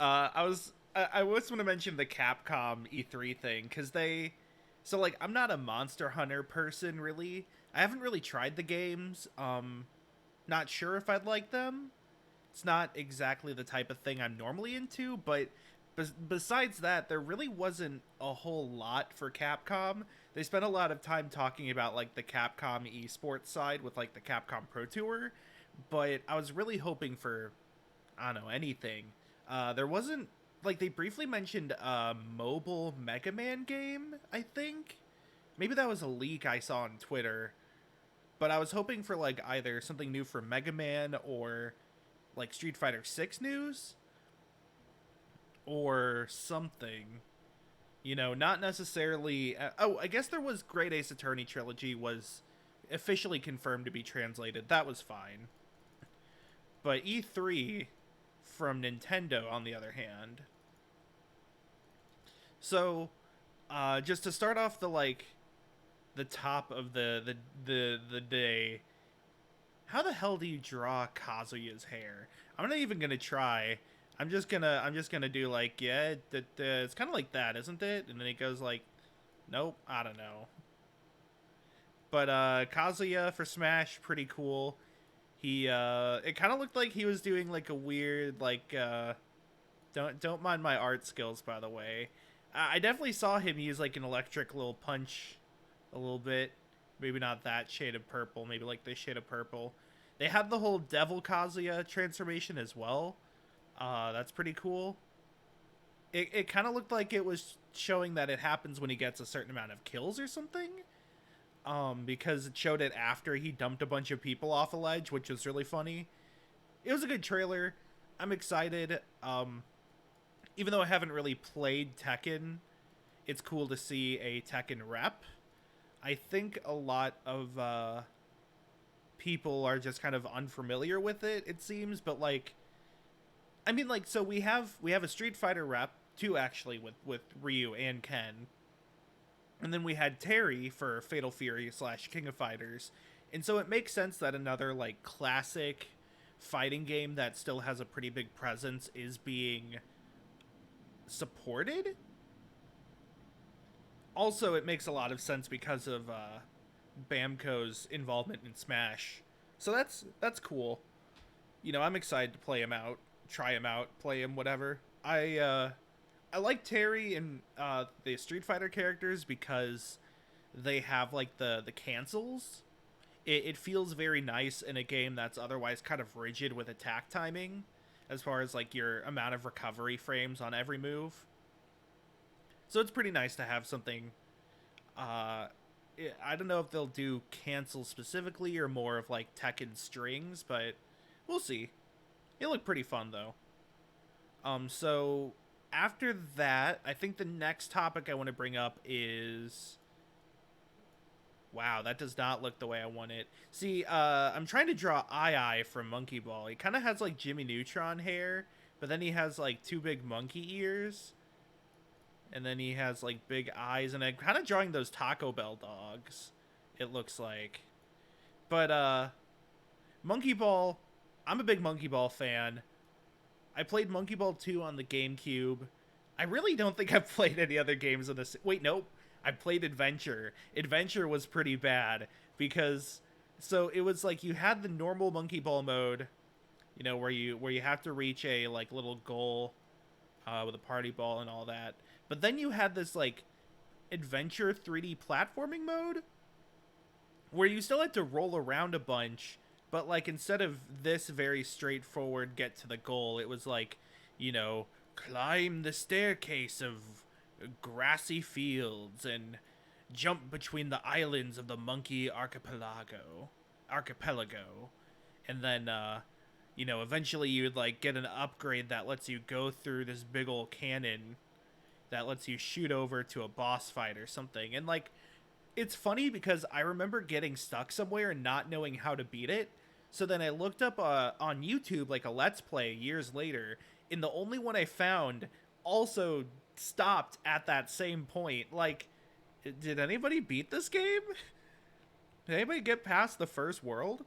I was want to mention the Capcom E3 thing because so like I'm not a Monster Hunter person really. I haven't really tried the games. Not sure if I'd like them. It's not exactly the type of thing I'm normally into, but besides that, there really wasn't a whole lot for Capcom. They spent a lot of time talking about like the Capcom esports side with like the Capcom Pro Tour, but I was really hoping for I don't know anything. There wasn't like they briefly mentioned a mobile Mega Man game. I think maybe that was a leak I saw on Twitter, but I was hoping for like either something new for Mega Man or like Street Fighter 6 news or something. You know, not necessarily. Oh, I guess there was Great Ace Attorney trilogy was officially confirmed to be translated. That was fine. But E3 from Nintendo, on the other hand. So, just to start off the top of the day, how the hell do you draw Kazuya's hair? I'm not even gonna try. I'm just gonna do like yeah, it's kind of like that, isn't it? And then it goes like, nope, I don't know. But Kazuya for Smash, pretty cool. He it kind of looked like he was doing like a weird don't mind my art skills by the way. I definitely saw him use like an electric little punch a little bit. Maybe not that shade of purple, maybe like this shade of purple. They had the whole Devil Kazuya transformation as well. That's pretty cool. It kind of looked like it was showing that it happens when he gets a certain amount of kills or something. Because it showed it after he dumped a bunch of people off a ledge, which was really funny. It was a good trailer. I'm excited. Even though I haven't really played Tekken, it's cool to see a Tekken rep. I think a lot of people are just kind of unfamiliar with it. It seems, but like, I mean, like, so we have a Street Fighter rep, two actually, with Ryu and Ken, and then we had Terry for Fatal Fury slash King of Fighters, and so it makes sense that another like classic fighting game that still has a pretty big presence is being supported. Also, it makes a lot of sense because of Bamco's involvement in Smash. So that's cool. You know, I'm excited to play him out, try him out, play him, whatever. I like Terry and the Street Fighter characters because they have like the cancels. It feels very nice in a game that's otherwise kind of rigid with attack timing, as far as like your amount of recovery frames on every move. So it's pretty nice to have something. Uh, I don't know if they'll do cancel specifically or more of like Tekken strings, but we'll see. It looked pretty fun though. So after that, I think the next topic I want to bring up is wow, that does not look the way I want it. See, I'm trying to draw Eye from Monkey Ball. He kind of has like Jimmy Neutron hair, but then he has like two big monkey ears, and then he has like big eyes, and I'm kind of drawing those Taco Bell dogs. It looks like, but Monkey Ball. I'm a big Monkey Ball fan. I played Monkey Ball 2 on the GameCube. I really don't think I've played any other games on this. Wait, nope. I played Adventure. Adventure was pretty bad because so it was like you had the normal Monkey Ball mode, you know, where you have to reach a like little goal with a party ball and all that. But then you had this like Adventure 3D platforming mode where you still had to roll around a bunch, but like instead of this very straightforward get to the goal, it was like, you know, climb the staircase of grassy fields and jump between the islands of the monkey archipelago, and then you know, eventually you'd like get an upgrade that lets you go through this big old cannon that lets you shoot over to a boss fight or something. And like it's funny because I remember getting stuck somewhere and not knowing how to beat it. So then I looked up on YouTube like a let's play years later, and the only one I found also stopped at that same point. Like, did anybody beat this game? Did anybody get past the first world?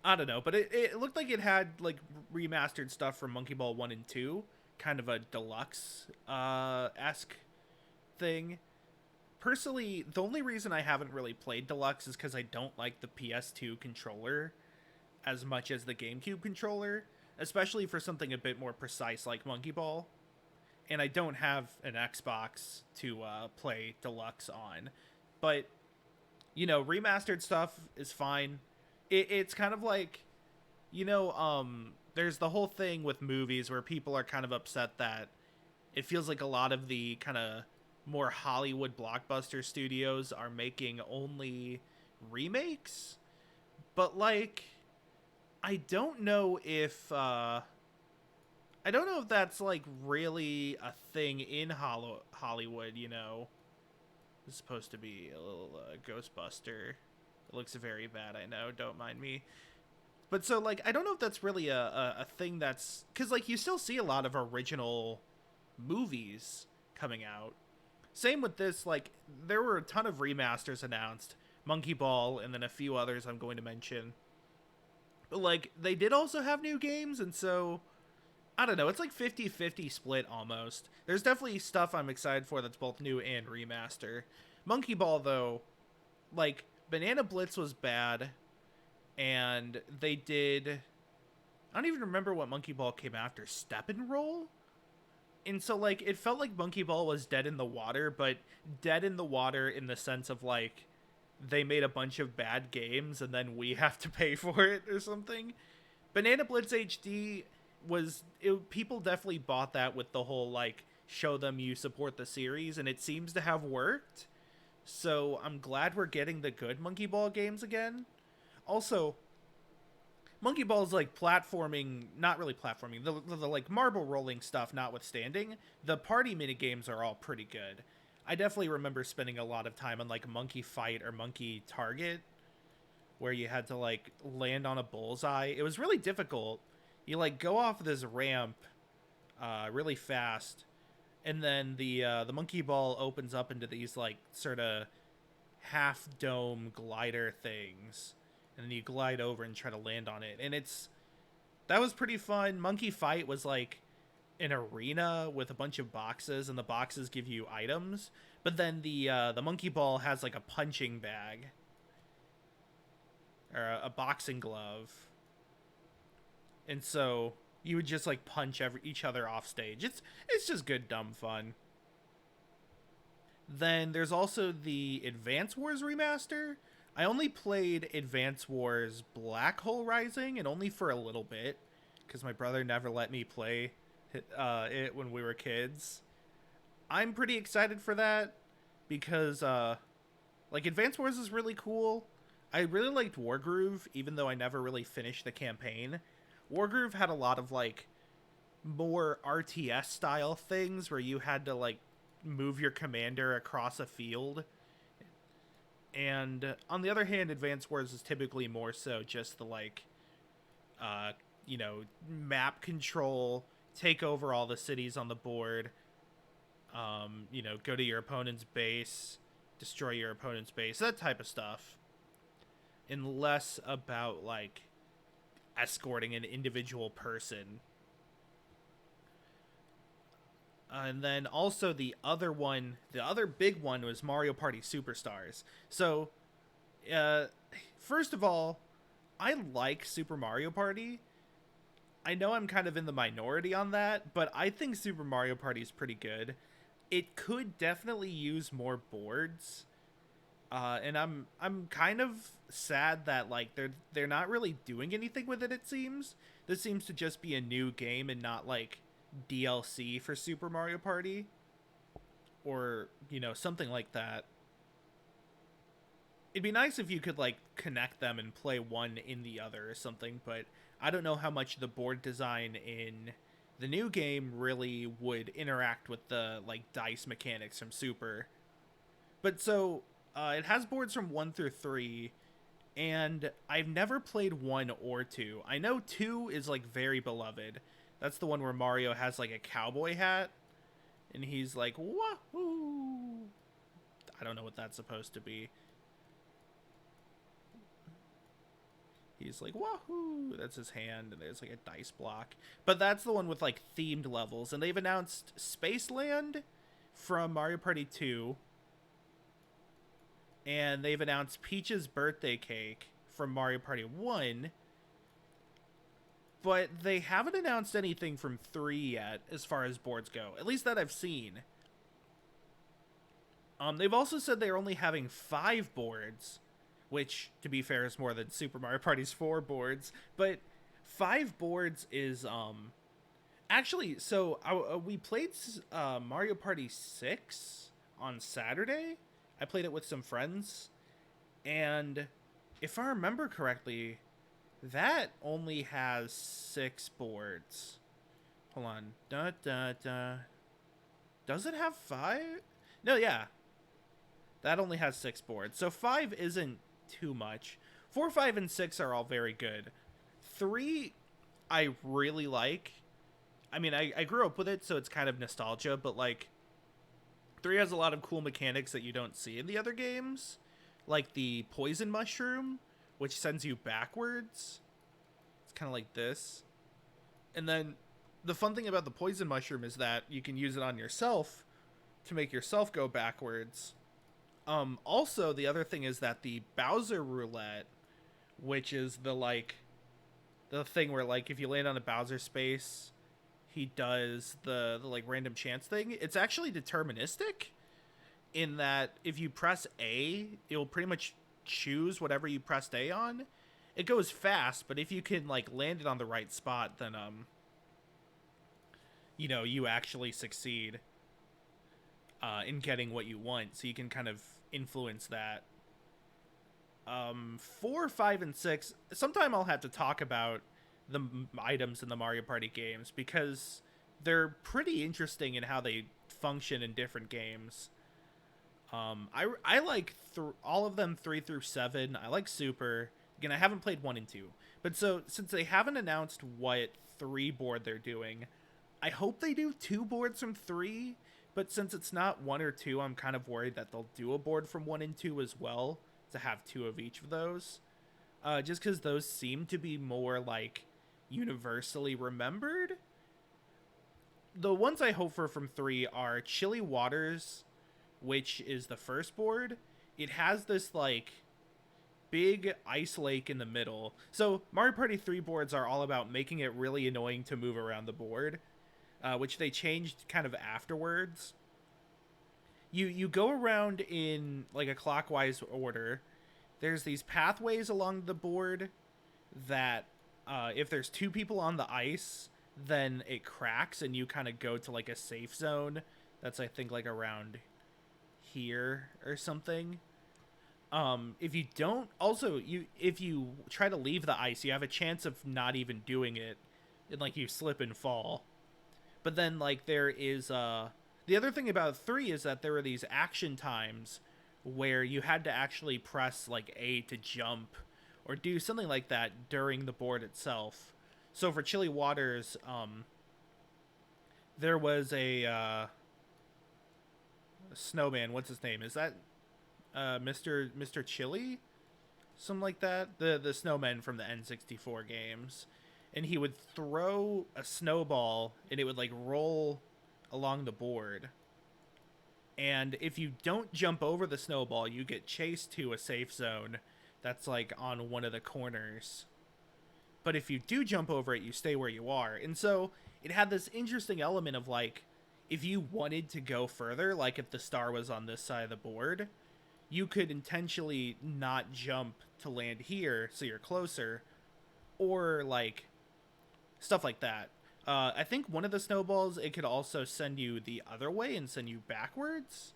I don't know, but it looked like it had like remastered stuff from Monkey Ball 1 and 2, kind of a deluxe esque thing. Personally, the only reason I haven't really played deluxe is because I don't like the PS2 controller as much as the GameCube controller, especially for something a bit more precise like Monkey Ball. And I don't have an Xbox to play deluxe on. But, remastered stuff is fine. It's kind of like, there's the whole thing with movies where people are kind of upset that it feels like a lot of the kind of more Hollywood blockbuster studios are making only remakes. But, like, I don't know if that's like really a thing in Hollywood. It's supposed to be a little Ghostbuster. It looks very bad, I know, don't mind me. But so, like, I don't know if that's really a thing that's... Because, like, you still see a lot of original movies coming out. Same with this, like, there were a ton of remasters announced. Monkey Ball, and then a few others I'm going to mention. But, like, they did also have new games, and so... I don't know, it's like 50-50 split almost. There's definitely stuff I'm excited for that's both new and remaster. Monkey Ball, though, like, Banana Blitz was bad, and they did... I don't even remember what Monkey Ball came after. Step and Roll? And so, like, it felt like Monkey Ball was dead in the water, but dead in the water in the sense of, like, they made a bunch of bad games and then we have to pay for it or something. Banana Blitz HD people definitely bought that with the whole, like, show them you support the series, and it seems to have worked. So I'm glad we're getting the good Monkey Ball games again. Also, Monkey Ball is like platforming, not really platforming, the like marble rolling stuff notwithstanding, the party mini games are all pretty good. I definitely remember spending a lot of time on like Monkey Fight or Monkey Target, where you had to like land on a bullseye. It was really difficult. You like go off this ramp really fast, and then the Monkey Ball opens up into these like sort of half dome glider things, and then you glide over and try to land on it, and that was pretty fun. Monkey Fight was like an arena with a bunch of boxes, and the boxes give you items, but then the Monkey Ball has like a punching bag or a boxing glove, and so you would just like punch each other off stage. It's just good dumb fun. Then there's also the Advance Wars remaster. I only played Advance Wars Black Hole Rising, and only for a little bit, because my brother never let me play it when we were kids. I'm pretty excited for that, because like Advance Wars is really cool. I really liked Wargroove, even though I never really finished the campaign. Wargroove had a lot of like more RTS style things where you had to like move your commander across a field. And on the other hand, Advance Wars is typically more so just the like map control, take over all the cities on the board, go to your opponent's base, destroy your opponent's base, that type of stuff. And less about like escorting an individual person. And then also the other big one was Mario Party Superstars. So, first of all, I like Super Mario Party. I know I'm kind of in the minority on that, but I think Super Mario Party is pretty good. It could definitely use more boards. And I'm kind of sad that like they're not really doing anything with it, it seems. This seems to just be a new game and not like DLC for Super Mario Party, or something like that. It'd be nice if you could like connect them and play one in the other or something, but I don't know how much the board design in the new game really would interact with the like dice mechanics from Super. But so it has boards from 1 through 3, and I've never played 1 or 2. I know 2 is like very beloved. That's the one where Mario has like a cowboy hat, and he's like, wahoo! I don't know what that's supposed to be. He's like, wahoo! That's his hand, and there's like a dice block. But that's the one with like themed levels, and they've announced Spaceland from Mario Party 2, and they've announced Peach's birthday cake from Mario Party 1, but they haven't announced anything from 3 yet as far as boards go, at least that I've seen. They've also said they're only having 5 boards, which, to be fair, is more than Super Mario Party's 4 boards, but 5 boards is, actually, so we played Mario Party 6 on Saturday. I played it with some friends, and if I remember correctly, that only has 6 boards. Hold on. Does it have 5? No, yeah. That only has 6 boards. So 5 isn't too much. 4, 5, and 6 are all very good. 3, I really like. I mean, I grew up with it, so it's kind of nostalgia, but, like, 3 has a lot of cool mechanics that you don't see in the other games. Like the poison mushroom, which sends you backwards. It's kind of like this. And then the fun thing about the poison mushroom is that you can use it on yourself to make yourself go backwards. Also, the other thing is that the Bowser roulette, which is the thing where, like, if you land on a Bowser space, he does the like random chance thing. It's actually deterministic in that if you press A, it'll pretty much choose whatever you pressed A on. It goes fast, but if you can like land it on the right spot, then you actually succeed in getting what you want. So you can kind of influence that. 4, 5, and 6. Sometime I'll have to talk about the items in the Mario Party games because they're pretty interesting in how they function in different games. I like all of them 3 through 7. I like Super. Again, I haven't played 1 and 2. But so since they haven't announced what 3 board they're doing, I hope they do 2 boards from 3. But since it's not 1 or 2, I'm kind of worried that they'll do a board from 1 and 2 as well to have 2 of each of those. Just because those seem to be more like universally remembered. The ones I hope for from 3 are Chilly Waters, which is the first board. It has this like big ice lake in the middle. So Mario Party 3 boards are all about making it really annoying to move around the board, which they changed kind of afterwards. You go around in like a clockwise order. There's these pathways along the board that if there's 2 people on the ice, then it cracks and you kind of go to like a safe zone that's I think like around here or something. If you don't, also if you try to leave the ice, you have a chance of not even doing it, and like you slip and fall. But then like there is the other thing about 3 is that there were these action times where you had to actually press like A to jump or do something like that during the board itself. So for Chilly Waters, there was a snowman. What's his name? Is that Mr. Chili? Something like that. The snowman from the N64 games. And he would throw a snowball and it would like roll along the board. And if you don't jump over the snowball, you get chased to a safe zone that's like on one of the corners. But if you do jump over it, you stay where you are. And so it had this interesting element of like, if you wanted to go further, like if the star was on this side of the board, you could intentionally not jump to land here so you're closer, or like stuff like that. I think one of the snowballs, it could also send you the other way and send you backwards.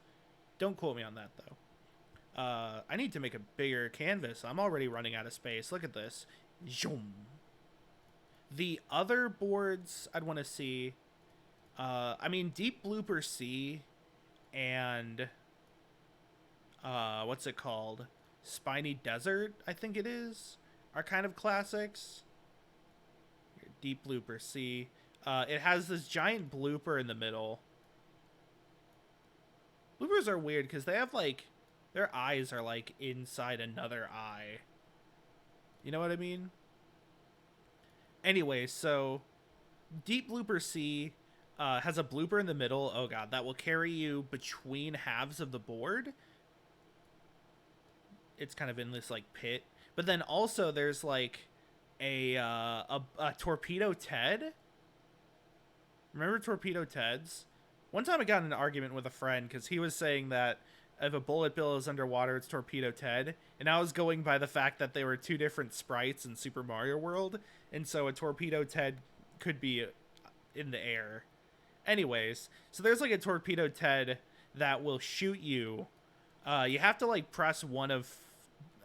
Don't quote me on that, though. I need to make a bigger canvas. I'm already running out of space. Look at this. Zoom. The other boards I'd want to see, I mean, Deep Blooper Sea and, what's it called? Spiny Desert, I think it is, are kind of classics. Deep Blooper Sea. It has this giant blooper in the middle. Bloopers are weird because they have like, their eyes are like inside another eye. You know what I mean? Anyway, so Deep Blooper C has a blooper in the middle. Oh god, that will carry you between halves of the board. It's kind of in this like pit. But then also there's like a torpedo Ted. Remember torpedo Teds? One time I got in an argument with a friend because he was saying that if a bullet bill is underwater, it's torpedo Ted, and I was going by the fact that they were two different sprites in Super Mario World, and so a torpedo Ted could be in the air. Anyways, so there's like a torpedo Ted that will shoot you. You have to like press one of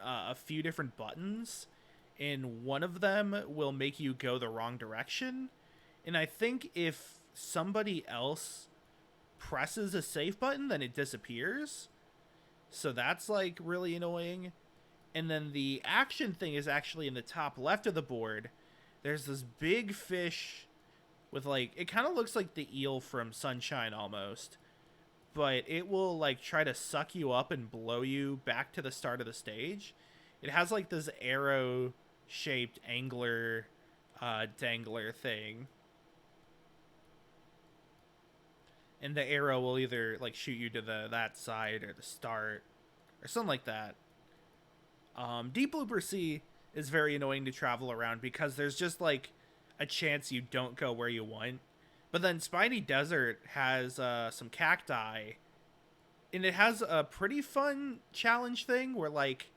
a few different buttons, and one of them will make you go the wrong direction. And I think if somebody else presses a save button, then it disappears. So that's like really annoying. And then the action thing is actually in the top left of the board. There's this big fish with like, it kind of looks like the eel from Sunshine almost, but it will like try to suck you up and blow you back to the start of the stage. It has like this arrow shaped angler dangler thing, and the arrow will either like shoot you to that side or the start or something like that. Deep Blooper C is very annoying to travel around because there's just like a chance you don't go where you want. But then Spiny Desert has some cacti, and it has a pretty fun challenge thing where like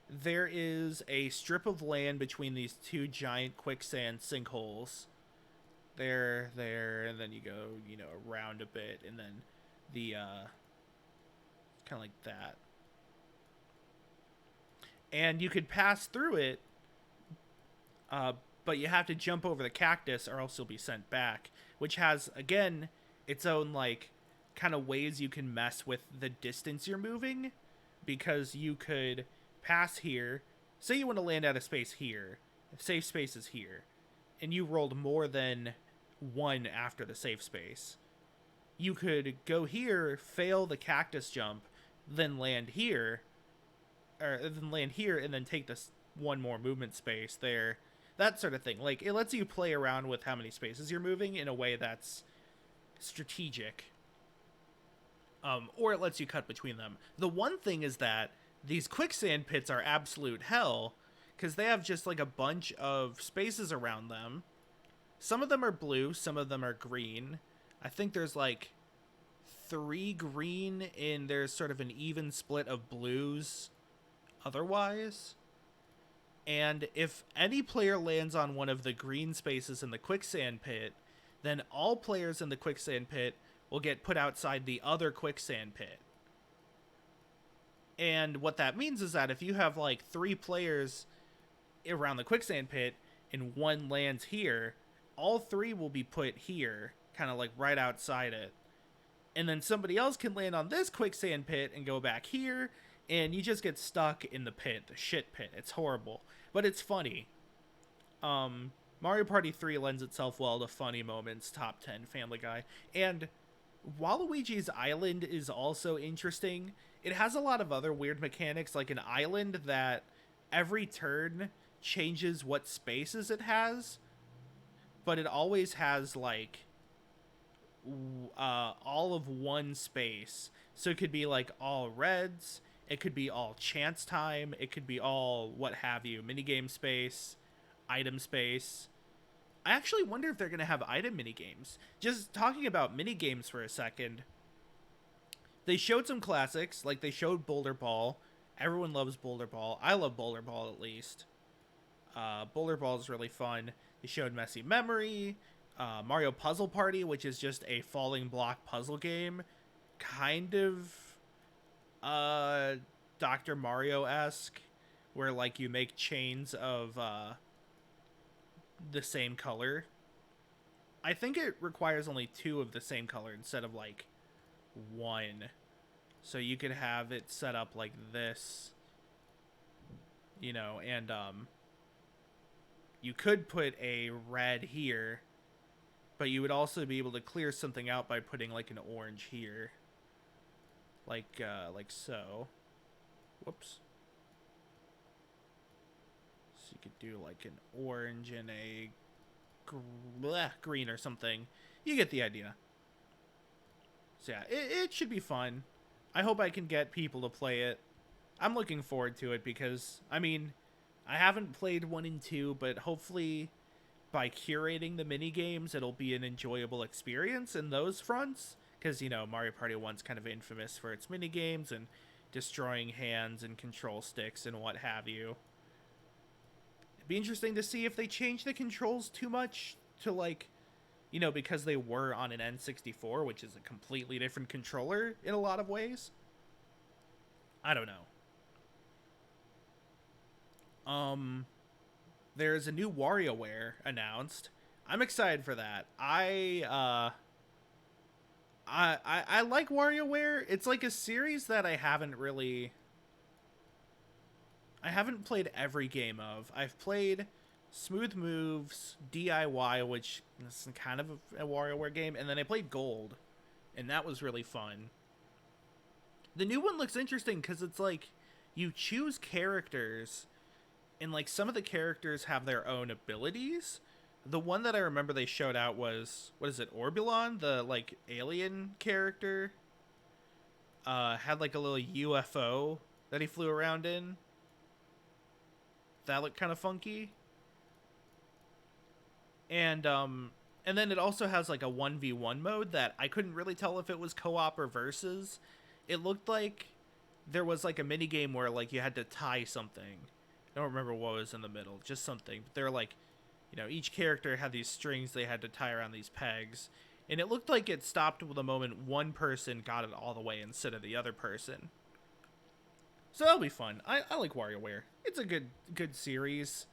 there is a strip of land between these two giant quicksand sinkholes. There, and then you go, around a bit, and then the kind of like that. And you could pass through it, but you have to jump over the cactus or else you'll be sent back, which has, again, its own, like, kind of ways you can mess with the distance you're moving, because you could pass here. Say you want to land out of space here. Safe space is here. And you rolled more than one after the safe space. You could go here, fail the cactus jump, then land here, and then take this one more movement space there. That sort of thing. Like, it lets you play around with how many spaces you're moving in a way that's strategic. Or it lets you cut between them. The one thing is that these quicksand pits are absolute hell, because they have just like a bunch of spaces around them. Some of them are blue, some of them are green. I think there's like 3 green, and there's sort of an even split of blues otherwise. And if any player lands on one of the green spaces in the quicksand pit, then all players in the quicksand pit will get put outside the other quicksand pit. And what that means is that if you have like 3 players around the quicksand pit and one lands here, all 3 will be put here, kind of like right outside it. And then somebody else can land on this quicksand pit and go back here, and you just get stuck in the pit, the shit pit. It's horrible, but it's funny. Mario Party 3 lends itself well to funny moments, top 10, Family Guy. And Waluigi's Island is also interesting. It has a lot of other weird mechanics, like an island that every turn changes what spaces it has, but it always has like all of one space. So it could be like all reds, it could be all chance time, it could be all what have you, minigame space, item space. I actually wonder if they're going to have item minigames. Just talking about minigames for a second, they showed some classics, like they showed Boulder Ball. Everyone loves Boulder Ball. I love Boulder Ball at least. Boulder Ball is really fun. They showed Messy Memory, Mario Puzzle Party, which is just a falling block puzzle game. Kind of Dr. Mario-esque, where like you make chains of the same color. I think it requires only 2 of the same color instead of like 1. So you could have it set up like this, and you could put a red here, but you would also be able to clear something out by putting like an orange here. Like so. Whoops. So you could do like an orange and a green or something. You get the idea. So yeah, it should be fun. I hope I can get people to play it. I'm looking forward to it because, I mean, I haven't played 1 and 2, but hopefully by curating the mini games, it'll be an enjoyable experience in those fronts. Because, you know, Mario Party 1's kind of infamous for its mini games and destroying hands and control sticks and what have you. It'd be interesting to see if they change the controls too much to, like, you know, because they were on an N64, which is a completely different controller in a lot of ways. I don't know. There's a new WarioWare announced. I'm excited for that. I like WarioWare. It's like a series that I haven't played every game of. I've played Smooth Moves, DIY, which is kind of a WarioWare game, and then I played Gold, and that was really fun. The new one looks interesting because it's like you choose characters, and like some of the characters have their own abilities. The one that I remember they showed out was, what is it, Orbulon, the like alien character. Had like a little UFO that he flew around in. That looked kind of funky. And then it also has like a 1v1 mode that I couldn't really tell if it was co-op or versus. It looked like there was like a mini game where like you had to tie something. I don't remember what was in the middle, just something. But they're like, you know, each character had these strings they had to tie around these pegs. And it looked like it stopped the moment one person got it all the way instead of the other person. So that'll be fun. I like WarioWare. It's a good series.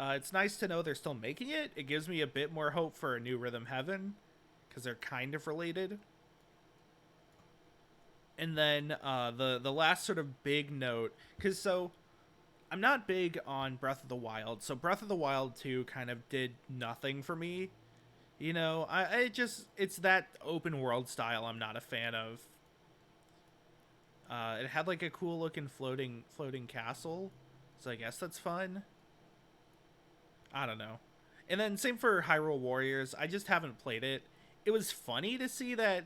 It's nice to know they're still making it. It gives me a bit more hope for a new Rhythm Heaven, because they're kind of related. And then the last sort of big note, because so I'm not big on Breath of the Wild, so Breath of the Wild 2 kind of did nothing for me. You know, it's that open world style I'm not a fan of. It had like a cool looking floating castle, so I guess that's fun. I don't know. And then same for Hyrule Warriors. I just haven't played it. It was funny to see that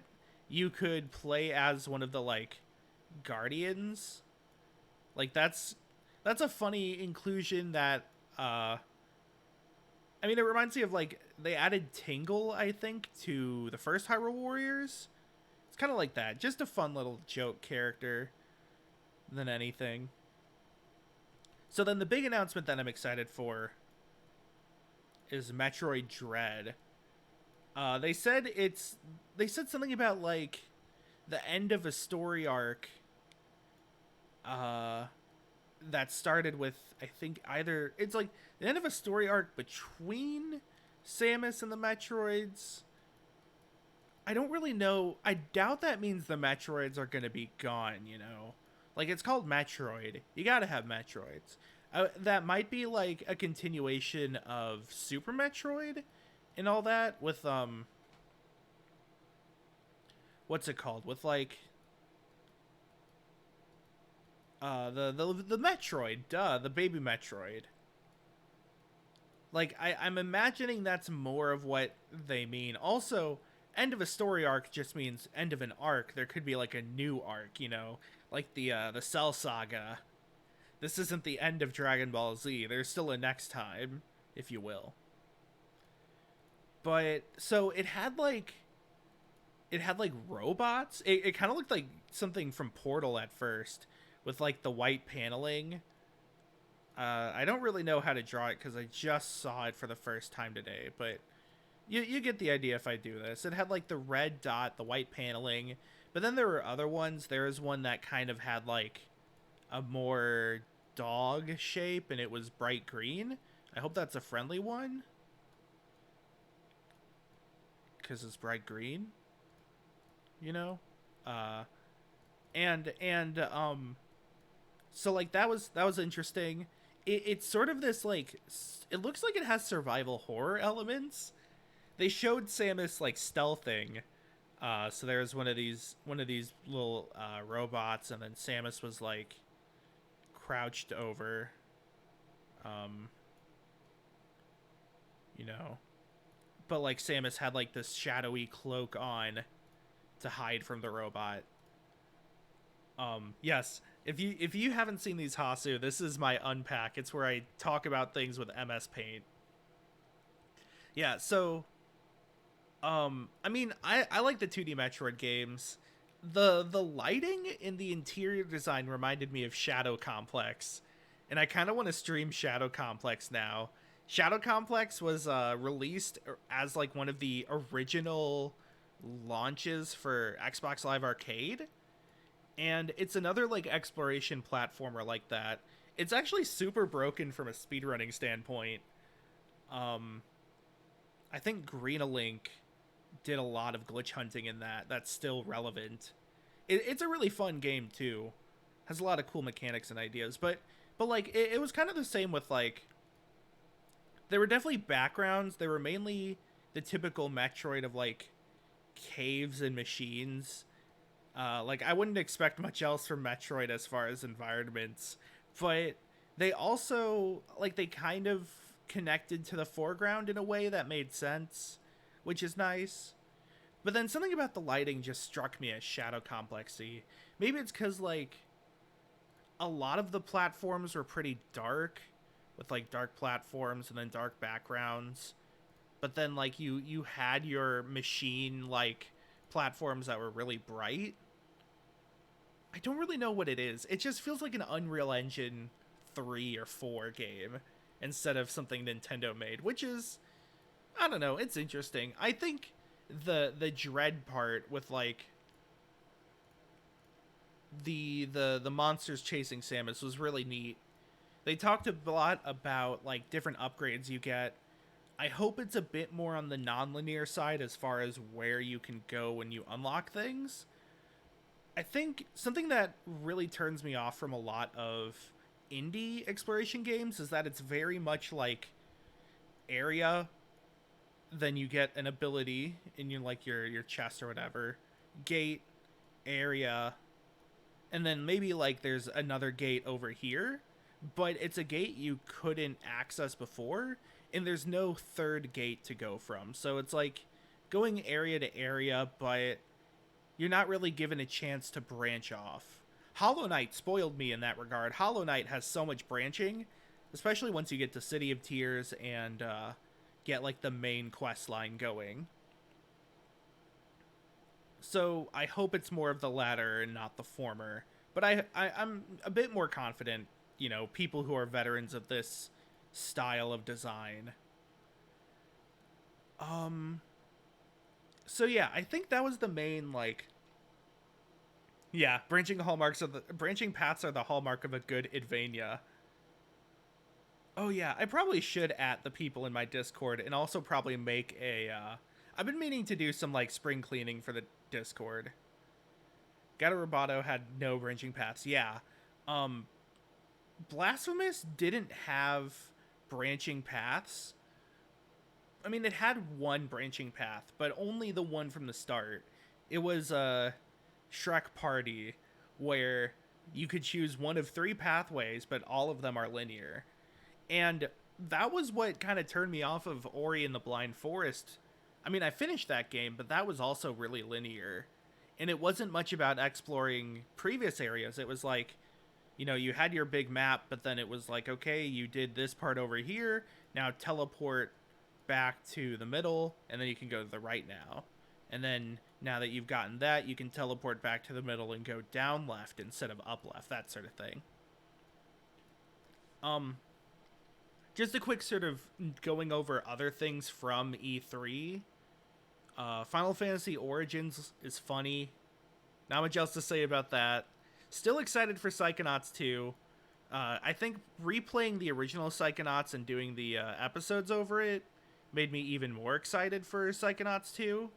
you could play as one of the like guardians. Like that's a funny inclusion that I mean, it reminds me of like they added Tingle, I think, to the first Hyrule Warriors. It's kind of like that. Just a fun little joke character than anything. So then the big announcement that I'm excited for is Metroid Dread. They said something about like the end of a story arc that started with, I think, either it's like the end of a story arc between Samus and the Metroids. I don't really know. I doubt that means the Metroids are going to be gone, you know? Like, it's called Metroid. You gotta have Metroids. That might be, like, a continuation of Super Metroid and all that with, what's it called? With, like, the Metroid. Duh, the baby Metroid. Like, I'm imagining that's more of what they mean. Also, end of a story arc just means end of an arc. There could be like a new arc, you know, like the Cell Saga. This isn't the end of Dragon Ball Z. There's still a next time, if you will. But so it had like robots. It kind of looked like something from Portal at first, with like the white paneling. I don't really know how to draw it because I just saw it for the first time today, but you get the idea if I do this. It had like the red dot, the white paneling, but then there were other ones. There was one that kind of had like a more dog shape, and it was bright green. I hope that's a friendly one, because it's bright green, you know? And so like that was interesting. It's sort of this like, it looks like it has survival horror elements. They showed Samus like stealthing. So there's one of these little robots, and then Samus was like crouched over, you know, but like Samus had like this shadowy cloak on to hide from the robot. Yes. If you haven't seen these Hasu, this is my unpack. It's where I talk about things with MS Paint. Yeah, so I mean, I like the 2D Metroid games. The lighting in the interior design reminded me of Shadow Complex, and I kind of want to stream Shadow Complex now. Shadow Complex was released as like one of the original launches for Xbox Live Arcade, and it's another like exploration platformer like that. It's actually super broken from a speedrunning standpoint. Um, I think Green Link did a lot of glitch hunting in that. That's still relevant. It's a really fun game too. Has a lot of cool mechanics and ideas, but like it was kind of the same with like there were definitely backgrounds. They were mainly the typical Metroid of like caves and machines. Like I wouldn't expect much else from Metroid as far as environments, but they also like they kind of connected to the foreground in a way that made sense, which is nice. But then something about the lighting just struck me as shadow complexy. Maybe it's because like a lot of the platforms were pretty dark, with like dark platforms and then dark backgrounds. But then like you had your machine like platforms that were really bright. I don't really know what it is. It just feels like an Unreal Engine 3 or 4 game instead of something Nintendo made, which is I don't know, it's interesting. I think the dread part with like the monsters chasing Samus was really neat. They talked a lot about like different upgrades you get. I hope it's a bit more on the non-linear side as far as where you can go when you unlock things. I think something that really turns me off from a lot of indie exploration games is that it's very much like area, then you get an ability in your like your chest or whatever, gate, area, and then maybe like there's another gate over here, but it's a gate you couldn't access before, and there's no third gate to go from. So it's like going area to area, but you're not really given a chance to branch off. Hollow Knight spoiled me in that regard. Hollow Knight has so much branching, especially once you get to City of Tears and get like the main quest line going. So I hope it's more of the latter and not the former. But I'm a bit more confident, you know, people who are veterans of this style of design. Um so yeah, I think that was the main like yeah, branching paths are the hallmark of a good Advania. Oh yeah, I probably should at the people in my Discord and also probably make a I've been meaning to do some like spring cleaning for the Discord. Gato Roboto had no branching paths. Yeah. Um Blasphemous didn't have branching paths. I mean, it had one branching path, but only the one from the start. It was a Shrek Party where you could choose one of three pathways, but all of them are linear. And that was what kind of turned me off of Ori and the Blind Forest. I mean, I finished that game, but that was also really linear. And it wasn't much about exploring previous areas. It was like, you know, you had your big map, but then it was like, okay, you did this part over here. Now teleport back to the middle, and then you can go to the right now. And then now that you've gotten that, you can teleport back to the middle and go down left instead of up left, that sort of thing. Um, just a quick sort of going over other things from E3. Final Fantasy Origins is funny. Not much else to say about that. Still excited for Psychonauts 2. I think replaying the original Psychonauts and doing the episodes over it made me even more excited for Psychonauts 2.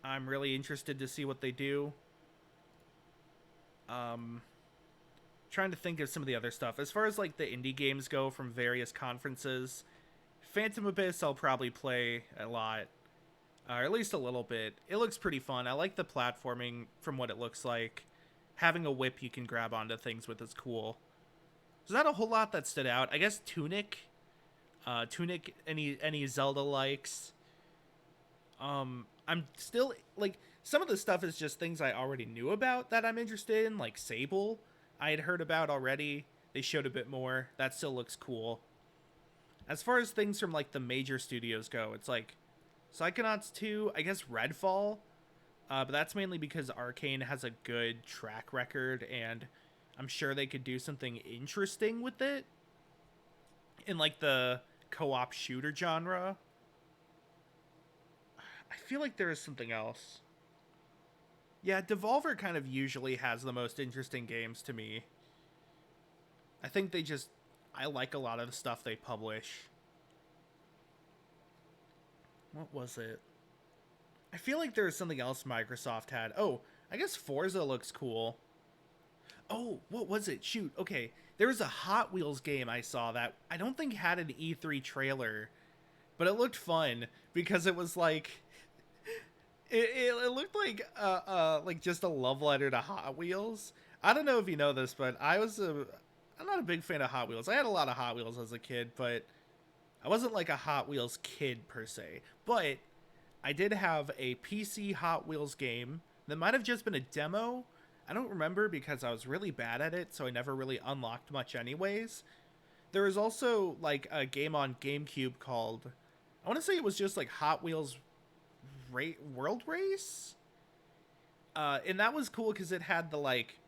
I'm really interested to see what they do. Trying to think of some of the other stuff. As far as like the indie games go from various conferences, Phantom Abyss I'll probably play a lot. Or at least a little bit. It looks pretty fun. I like the platforming from what it looks like. Having a whip you can grab onto things with is cool. There's not a whole lot that stood out. I guess Tunic. Tunic, any Zelda likes. I'm still like some of the stuff is just things I already knew about that I'm interested in, like Sable. I had heard about already. They showed a bit more. That still looks cool. As far as things from like the major studios go, it's like Psychonauts 2, I guess Redfall, but that's mainly because Arcane has a good track record, and I'm sure they could do something interesting with it in like the co-op shooter genre. I feel like there is something else. Yeah, Devolver kind of usually has the most interesting games to me. I think I like a lot of the stuff they publish. What was it? I feel like there's something else Microsoft had. Oh, I guess Forza looks cool. Oh, what was it? Shoot, okay. There was a Hot Wheels game I saw that I don't think had an E3 trailer, but it looked fun because it was like it looked like just a love letter to Hot Wheels. I don't know if you know this, but I'm not a big fan of Hot Wheels. I had a lot of Hot Wheels as a kid, but I wasn't like a Hot Wheels kid per se. But I did have a PC Hot Wheels game that might have just been a demo. I don't remember because I was really bad at it, so I never really unlocked much anyways. There was also like a game on GameCube called, I want to say it was just like Hot Wheels World Race? And that was cool because it had the like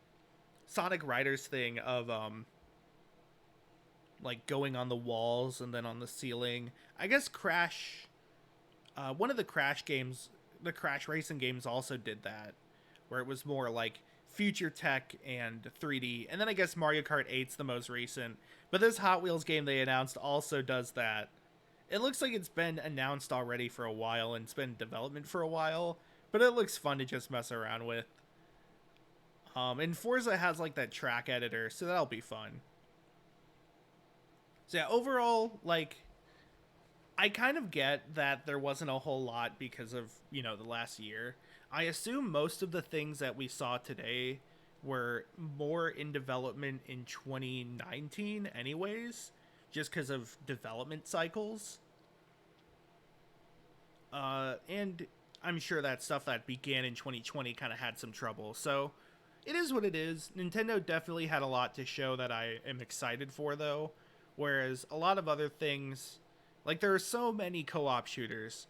Sonic Riders thing of like going on the walls and then on the ceiling. I guess Crash, one of the Crash games, the Crash racing games also did that, where it was more like future tech and 3D. And then I guess Mario Kart 8's the most recent. But this Hot Wheels game they announced also does that. It looks like it's been announced already for a while and it's been in development for a while, but it looks fun to just mess around with. And Forza has like that track editor, so that'll be fun. So yeah, overall, like, I kind of get that there wasn't a whole lot because of, the last year. I assume most of the things that we saw today were more in development in 2019 anyways, just because of development cycles. And I'm sure that stuff that began in 2020 kind of had some trouble. So it is what it is. Nintendo definitely had a lot to show that I am excited for, though. Whereas a lot of other things, like there are so many co-op shooters.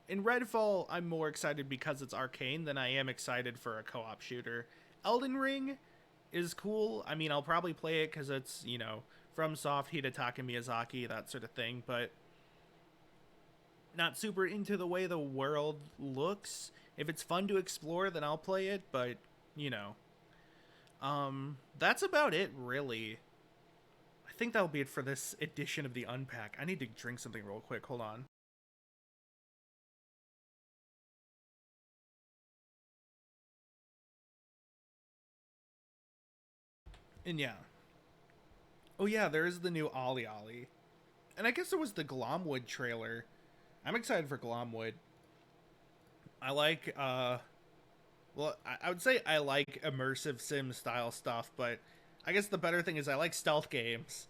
In Redfall, I'm more excited because it's Arcane than I am excited for a co-op shooter. Elden Ring is cool. I mean, I'll probably play it because it's, from Soft, Hidetaka Miyazaki, that sort of thing. But not super into the way the world looks. If it's fun to explore, then I'll play it. But, that's about it, really. I think that'll be it for this edition of the Unpack. I need to drink something real quick. Hold on. And yeah. Oh yeah, there is the new Ollie Ollie. And I guess there was the Glomwood trailer. I'm excited for Glomwood. I like, well, I would say I like immersive sim style stuff, but I guess the better thing is I like stealth games.